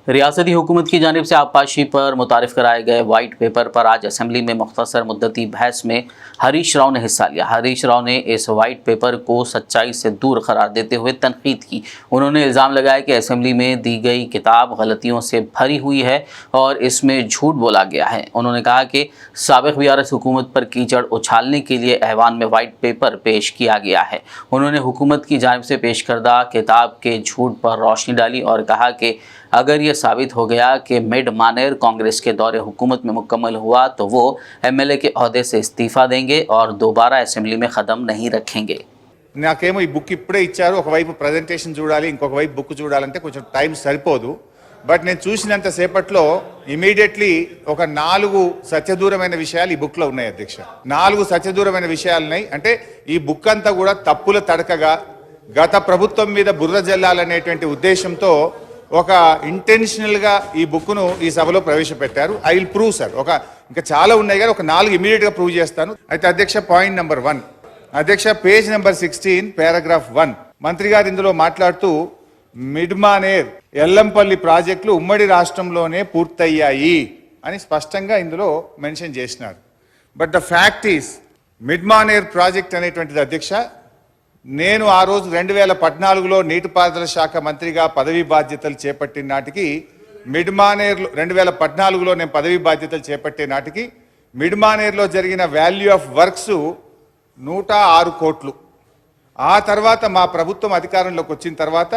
रियासती हुकूमत की जानिब से आबपाशी पर मुतारिफ कराए गए वाइट पेपर पर आज असम्बली में मुख्तसर मुद्दती बहस में हरीश राव ने हिस्सा लिया। हरीश राव ने इस वाइट पेपर को सच्चाई से दूर करार देते हुए तनकीद की। उन्होंने इल्ज़ाम लगाया कि असम्बली में दी गई किताब गलतियों से भरी हुई है और इसमें झूठ बोला गया है। उन्होंने कहा कि साबिक़ BRS हुकूमत पर कीचड़ उछालने के लिए ऐवान में वाइट पेपर पेश किया गया है। उन्होंने हुकूमत की जानिब से पेश करदा किताब के झूठ पर रोशनी डाली और कहा कि अगर ये साबित हो गया कि मिड मानेर कांग्रेस के दौरे हुकूमत में मुकम्मल हुआ तो वो MLA के ओहदे से इस्तीफ़ा देंगे और दोबारा असेंबली में कदम नहीं रखेंगे। నాకేమో ఈ బుక్ ఇప్పుడే ఇచ్చారు, ఒకవైపు ప్రజెంటేషన్ చూడాలి, ఇంకొక వైపు బుక్ చూడాలంటే కొంచెం టైం సరిపోదు. బట్ నేను చూసినంత సేపట్లో ఇమీడియట్లీ ఒక 4 సత్యదూరమైన విషయాలు ఈ బుక్లో ఉన్నాయి అధ్యక్ష. 4 సత్యదూరమైన విషయాలు ఉన్నాయి. అంటే ఈ బుక్ అంతా కూడా తప్పుల తడకగా గత ప్రభుత్వం మీద బుర్ర జల్లాలనేటువంటి ఉద్దేశంతో ఒక ఇంటెన్షనల్గా ఈ బుక్ను ఈ సభలో ప్రవేశపెట్టారు. I will prove sir. ఇంకా చాలా ఉన్నాయి కానీ ఒక 4 ఇమీడియట్గా ప్రూవ్ చేస్తాను. అయితే అధ్యక్ష, పాయింట్ నెంబర్ 1 అధ్యక్ష, పేజ్ నెంబర్ 16 పారాగ్రాఫ్ 1 మంత్రి గారు ఇందులో మాట్లాడుతూ మిడ్మానేర్ ఎల్లంపల్లి ప్రాజెక్టులు ఉమ్మడి రాష్ట్రంలోనే పూర్తయ్యాయి అని స్పష్టంగా ఇందులో మెన్షన్ చేసినారు. But the fact is Mid Manair project అనేటువంటిది అధ్యక్ష, నేను ఆ రోజు 2014లో నీటిపారుదల శాఖ మంత్రిగా పదవీ బాధ్యతలు చేపట్టిన నాటికి మిడ్మానేర్లో 2014లో నేను పదవీ బాధ్యతలు చేపట్టే నాటికి మిడ్మానేర్లో జరిగిన వాల్యూ ఆఫ్ వర్క్స్ 106 కోట్లు. ఆ తర్వాత మా ప్రభుత్వం అధికారంలోకి వచ్చిన తర్వాత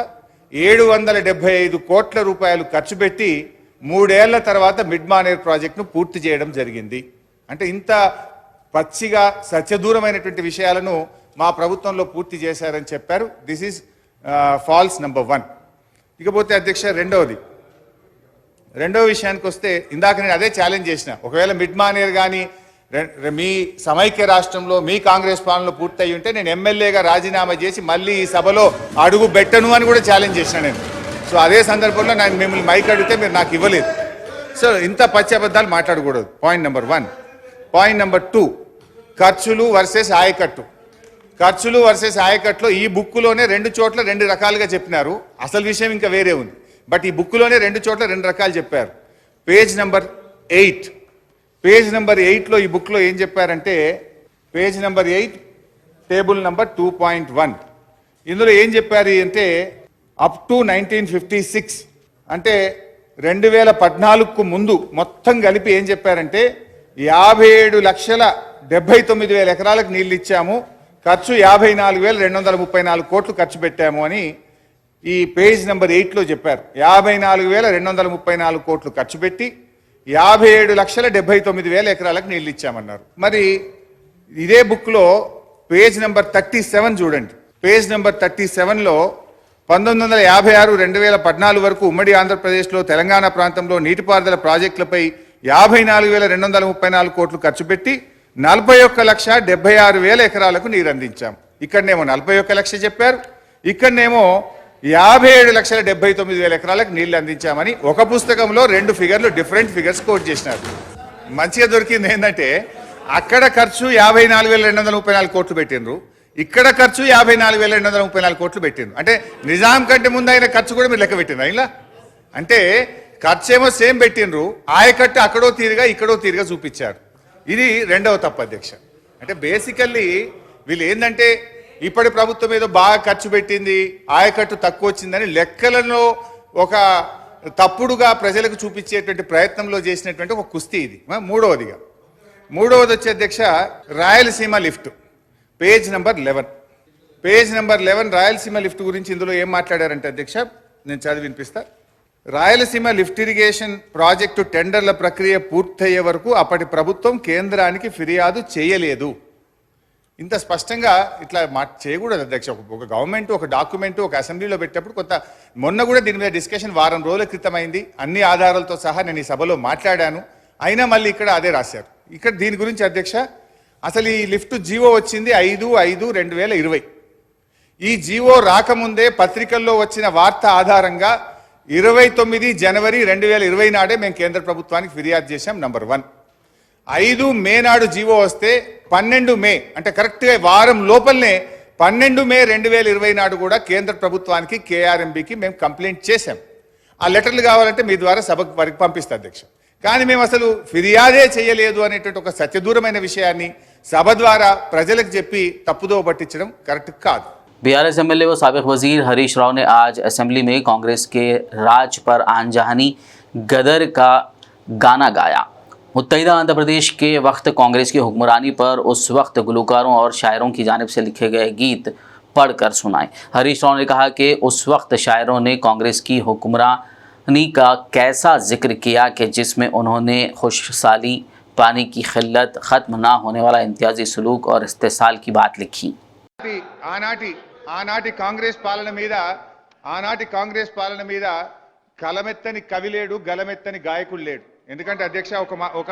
775 కోట్ల రూపాయలు ఖర్చు పెట్టి 3 ఏళ్ల తర్వాత మిడ్మానేర్ ప్రాజెక్టును పూర్తి చేయడం జరిగింది. అంటే ఇంత పచ్చిగా సత్యదూరమైనటువంటి విషయాలను మా ప్రభుత్వంలో పూర్తి చేశారని చెప్పారు. This is false number 1. ఇకపోతే అధ్యక్ష, రెండో విషయానికి వస్తే, ఇందాక నేను అదే ఛాలెంజ్ చేసిన, ఒకవేళ మిడ్మానేర్ కానీ మీ సమైక్య రాష్ట్రంలో మీ కాంగ్రెస్ పాలనలో పూర్తయి ఉంటే నేను ఎమ్మెల్యేగా రాజీనామా చేసి మళ్ళీ ఈ సభలో అడుగు పెట్టను అని కూడా ఛాలెంజ్ చేసిన నేను. సో అదే సందర్భంలో నేను మిమ్మల్ని మైక్ అడిగితే మీరు నాకు ఇవ్వలేదు. సో ఇంత పచ్చి అబద్ధాలు మాట్లాడకూడదు. Point number 1. పాయింట్ నెంబర్ 2, ఖర్చులు వర్సెస్ ఆయకట్టు. ఖర్చులు వర్సెస్ ఆయకట్టులో ఈ బుక్లోనే 2 చోట్ల 2 రకాలుగా చెప్పినారు. అసలు విషయం ఇంకా వేరే ఉంది. బట్ ఈ బుక్లోనే 2 చోట్ల 2 రకాలు చెప్పారు. పేజ్ నెంబర్ 8లో ఈ బుక్లో ఏం చెప్పారంటే, పేజ్ నెంబర్ 8 టేబుల్ నెంబర్ 2.1 ఇందులో ఏం చెప్పారు అంటే, అప్ టు 1956 అంటే 2014కు ముందు మొత్తం కలిపి ఏం చెప్పారంటే 57,79,000 ఎకరాలకు నీళ్ళు ఇచ్చాము, ఖర్చు 54,234 కోట్లు ఖర్చు పెట్టాము అని ఈ పేజ్ నెంబర్ 8లో చెప్పారు. 54,234 కోట్లు ఖర్చు పెట్టి 57,79,000 ఎకరాలకు నీళ్ళు ఇచ్చామన్నారు. మరి ఇదే బుక్లో పేజ్ నెంబర్ 37 చూడండి. పేజ్ నెంబర్ 37లో 1956-2014 వరకు ఉమ్మడి ఆంధ్రప్రదేశ్లో తెలంగాణ ప్రాంతంలో నీటిపారుదల ప్రాజెక్టులపై 54,234 కోట్లు ఖర్చు పెట్టి 41,76,000 ఎకరాలకు నీరు అందించాం. ఇక్కడనేమో 41 లక్ష చెప్పారు, ఇక్కడనేమో 57,79,000 ఎకరాలకు నీళ్లు అందించామని ఒక పుస్తకంలో 2 ఫిగర్లు, డిఫరెంట్ ఫిగర్స్ కోట్ చేసినారు. మంచిగా దొరికింది ఏంటంటే, అక్కడ ఖర్చు 54,234 కోట్లు పెట్టినరు, ఇక్కడ ఖర్చు 54,234 కోట్లు పెట్టినరు. అంటే నిజాం కంటే ముందు అయిన ఖర్చు కూడా మీరు లెక్క పెట్టినరు. ఇలా అంటే ఖర్చు ఏమో సేమ్ పెట్టినరు, ఆయకట్టు అక్కడో తీరుగా ఇక్కడో తీరుగా చూపించారు. ఇది రెండవ తప్పు అధ్యక్ష. అంటే బేసికల్లీ వీళ్ళు ఏంటంటే, ఇప్పటి ప్రభుత్వం ఏదో బాగా ఖర్చు పెట్టింది, ఆయకట్టు తక్కువ వచ్చిందని లెక్కలలో ఒక తప్పుడుగా ప్రజలకు చూపించేటువంటి ప్రయత్నంలో చేసినటువంటి ఒక కుస్తీ ఇది. మూడవది వచ్చే అధ్యక్ష, Rayalaseema lift page number 11 Rayalaseema lift గురించి ఇందులో ఏం మాట్లాడారంటే అధ్యక్ష, నేను చదివి వినిపిస్తా. రాయలసీమ లిఫ్ట్ ఇరిగేషన్ ప్రాజెక్టు టెండర్ల ప్రక్రియ పూర్తయ్యే వరకు అప్పటి ప్రభుత్వం కేంద్రానికి ఫిర్యాదు చేయలేదు. ఇంత స్పష్టంగా ఇట్లా చేయకూడదు అధ్యక్ష. ఒక గవర్నమెంట్ ఒక డాక్యుమెంట్ ఒక అసెంబ్లీలో పెట్టేప్పుడు మొన్న కూడా దీని మీద డిస్కషన్ వారం రోజుల క్రితం అయింది. అన్ని ఆధారాలతో సహా నేను ఈ సభలో మాట్లాడాను. అయినా మళ్ళీ ఇక్కడ అదే రాశారు. ఇక్కడ దీని గురించి అధ్యక్ష, అసలు ఈ లిఫ్ట్ జీవో వచ్చింది 5/5/2020. ఈ జీవో రాకముందే పత్రికల్లో వచ్చిన వార్త ఆధారంగా 29 జనవరి 2020 నాడే మేము కేంద్ర ప్రభుత్వానికి ఫిర్యాదు చేశాం. నంబర్ 1. 5 మే నాడు జీవో వస్తే 12 మే అంటే కరెక్ట్గా వారం లోపలనే 12 మే 2020 నాడు కూడా కేంద్ర ప్రభుత్వానికి KRMBకి మేము కంప్లైంట్ చేశాం. ఆ లెటర్లు కావాలంటే మీ ద్వారా సభకు వారికి పంపిస్తా అధ్యక్ష. కానీ మేము అసలు ఫిర్యాదే చేయలేదు అనేటువంటి ఒక సత్యదూరమైన విషయాన్ని సభ ద్వారా ప్రజలకు చెప్పి తప్పుదో పట్టించడం కరెక్ట్ కాదు. बीआरएस एमएलए व साबिक वजीर हरीश राव ने आज असेंबली में कांग्रेस के राज पर आनजहानी गदर का गाना गाया। मुत्तहिदा आंध्र प्रदेश के वक्त कांग्रेस की हुक्मरानी पर उस वक्त गुलकारों और शायरों की जानिब से लिखे गए गीत पढ़कर सुनाए। हरीश राव ने कहा कि उस वक्त शायरों ने कांग्रेस की हुक्मरानी का कैसा जिक्र किया कि जिसमें उन्होंने खुशहाली, पानी की किल्लत, ख़त्म ना होने वाला इम्तियाजी सलूक और इस्तेसाल की बात लिखी। ఆనాటి కాంగ్రెస్ పాలన మీద కలమెత్తని కవి లేడు, గలమెత్తని గాయకుడు లేడు. ఎందుకంటే అధ్యక్ష ఒక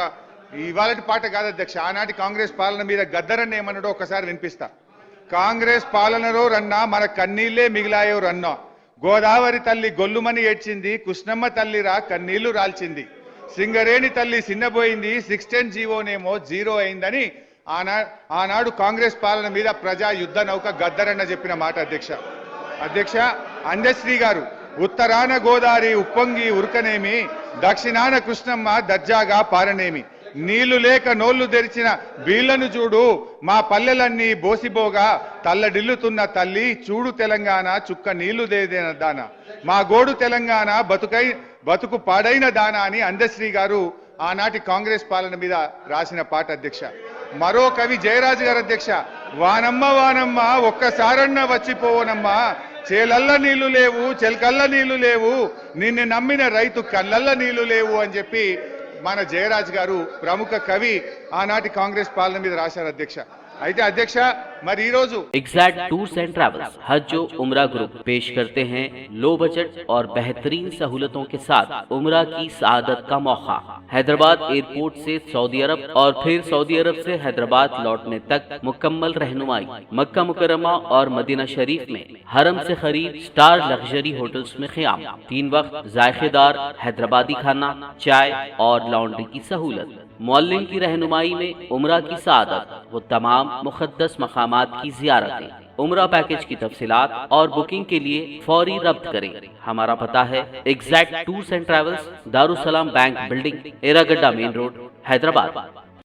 ఇవాళటి పాట కాదు అధ్యక్ష, ఆనాటి కాంగ్రెస్ పాలన మీద గద్దరన్న ఏమన్నాడో ఒకసారి వినిపిస్తా. కాంగ్రెస్ పాలనలో రన్నా మన కన్నీళ్లే మిగిలాయో రన్నా, గోదావరి తల్లి గొల్లుమని ఏడ్చింది, కృష్ణమ్మ తల్లిరా కన్నీళ్లు రాల్చింది, సింగరేణి తల్లి సిన్నబోయింది, 610 జీవోనేమో జీరో అయిందని ఆనాడు కాంగ్రెస్ పాలన మీద ప్రజా యుద్ధ నౌక గద్దరన్న చెప్పిన మాట అధ్యక్ష. అందశ్రీ గారు ఉత్తరాన గోదావరి ఉప్పొంగి ఉరకనేమి, దక్షిణాన కృష్ణమ్మ దర్జాగా పారనేమి, నీళ్లు లేక నోళ్లు తెరిచిన వీళ్లను చూడు, మా పల్లెలన్నీ బోసిబోగా తల్లడిల్లుతున్న తల్లి చూడు తెలంగాణ చుక్క నీళ్లు దేదేన దాన, మా గోడు తెలంగాణ బతుకు పాడైన దాన అని అందశ్రీ గారు ఆనాటి కాంగ్రెస్ పాలన మీద రాసిన పాట అధ్యక్ష. మరో కవి జయరాజు గారు అధ్యక్ష, వానమ్మ వానమ్మ ఒక్కసారన్న వచ్చిపోవనమ్మా, చేలల్ల నీళ్లు లేవు చెల్కల్ల నీళ్లు లేవు, నిన్ను నమ్మిన రైతు కళ్ళల్ల నీళ్లు లేవు అని చెప్పి మన జయరాజ్ గారు ప్రముఖ కవి ఆనాటి కాంగ్రెస్ పాలన మీద రాశారు అధ్యక్ష. అయితే అధ్యక్ష మరి ఈ రోజు एग्जैक्ट टूर्स एंड ट्रैवल्स हज उम्रा ग्रुप पेश करते हैं लो बजट और बेहतरीन सहूलतों के साथ उम्रा की सआदत का मौका। हैदराबाद एयरपोर्ट से सऊदी अरब और फिर सऊदी अरब से हैदराबाद लौटने तक मुकम्मल रहनुमाई, मक्का मुकर्रमा और मदीना शरीफ में हरम से करीब स्टार लग्जरी होटल्स में क़याम, 3 वक्त जायकेदार हैदराबादी खाना, चाय और लॉन्ड्री की सहूलत, मौल्लिम की रहनुमाई में उम्रा की सआदत, वो तमाम मुक़द्दस मकामात की ज़ियारतें। उम्रा पैकेज की तफसीलात और बुकिंग के लिए फौरी रब्त करें। हमारा पता है exact tours and travels, Darussalam bank building, Erragadda main road, Hyderabad.